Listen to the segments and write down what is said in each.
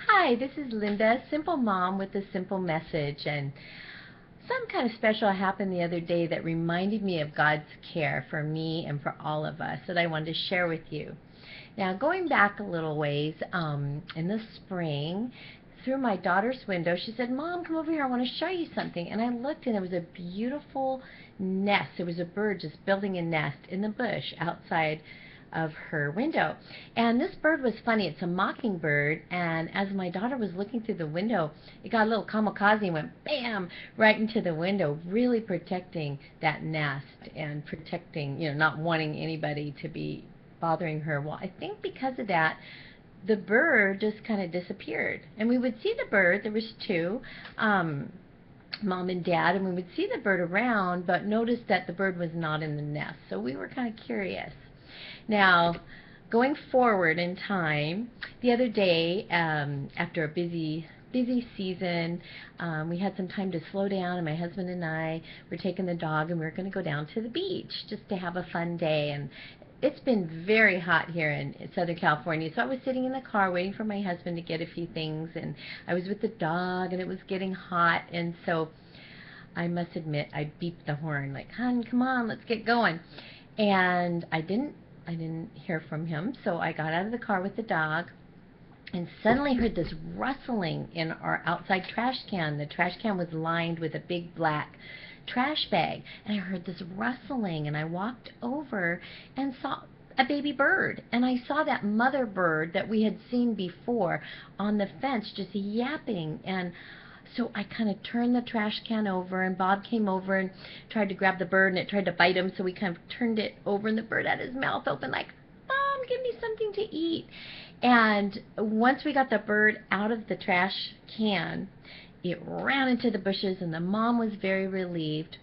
Hi, this is Linda, Simple Mom with a Simple Message, and some kind of special happened the other day that reminded me of God's care for me and for all of us that I wanted to share with you. Now, going back a little ways, in the spring, through my daughter's window, she said, "Mom, come over here, I want to show you something." And I looked, and it was a beautiful nest. It was a bird just building a nest in the bush outside of her window. And this bird was funny. It's a mockingbird, and as my daughter was looking through the window, it got a little kamikaze and went bam right into the window, really protecting that nest and protecting, not wanting anybody to be bothering her. Well, I think because of that, the bird just kind of disappeared. And we would see the bird, there was two, mom and dad, and we would see the bird around, but noticed that the bird was not in the nest. So we were kind of curious. Now, going forward in time, the other day, after a busy season, we had some time to slow down, and my husband and I were taking the dog, and we were going to go down to the beach just to have a fun day. And it's been very hot here in Southern California, so I was sitting in the car waiting for my husband to get a few things, and I was with the dog, and it was getting hot, and so I must admit I beeped the horn like, "Hon, come on, let's get going." And I didn't hear from him, so I got out of the car with the dog and suddenly heard this rustling in our outside trash can. The trash can was lined with a big black trash bag, and I heard this rustling, and I walked over and saw a baby bird, and I saw that mother bird that we had seen before on the fence just yapping. And so I kind of turned the trash can over, and Bob came over and tried to grab the bird, and it tried to bite him, so we kind of turned it over, and the bird had his mouth open like, "Mom, give me something to eat." And once we got the bird out of the trash can, it ran into the bushes, and the mom was very relieved.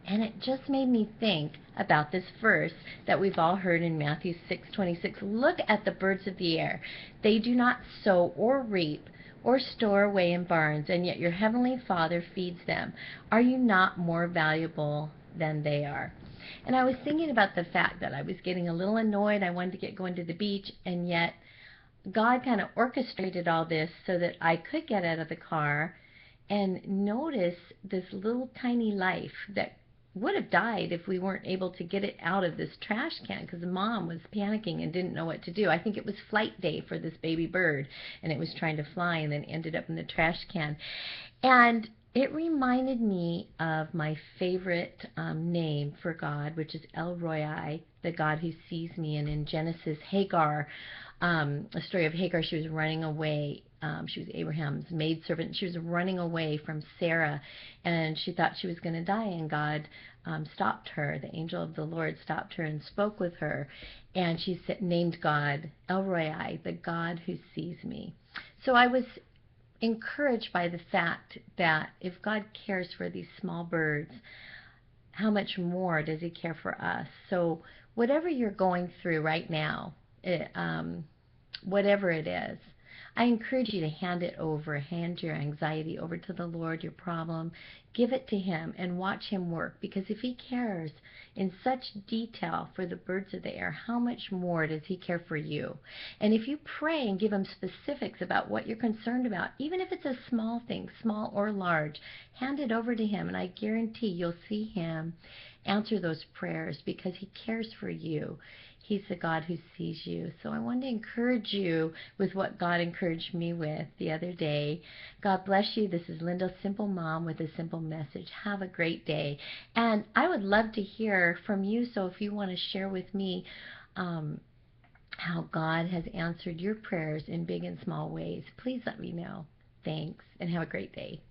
And it just made me think about this verse that we've all heard in Matthew 6:26. "Look at the birds of the air. They do not sow or reap or store away in barns, and yet your heavenly Father feeds them. Are you not more valuable than they are?" And I was thinking about the fact that I was getting a little annoyed. I wanted to get going to the beach, and yet God kind of orchestrated all this so that I could get out of the car and notice this little tiny life that would have died if we weren't able to get it out of this trash can, because mom was panicking and didn't know what to do. I think it was flight day for this baby bird, and it was trying to fly and then ended up in the trash can. And it reminded me of my favorite name for God, which is El Roi, the God who sees me. And in Genesis, Hagar, a story of Hagar, she was running away. She was Abraham's maidservant. She was running away from Sarah, and she thought she was going to die, and God stopped her. The angel of the Lord stopped her and spoke with her, and she named God El Roi, the God who sees me. So I was encouraged by the fact that if God cares for these small birds, how much more does He care for us? So, whatever you're going through right now, whatever it is, I encourage you to hand your anxiety over to the Lord, your problem, give it to Him and watch Him work. Because if He cares in such detail for the birds of the air, how much more does He care for you? And if you pray and give Him specifics about what you're concerned about, even if it's a small thing, small or large, hand it over to Him, and I guarantee you'll see Him answer those prayers because He cares for you. He's the God who sees you. So I wanted to encourage you with what God encouraged me with the other day. God bless you. This is Linda, Simple Mom with a Simple Message. Have a great day. And I would love to hear from you. So if you want to share with me how God has answered your prayers in big and small ways, please let me know. Thanks, and have a great day.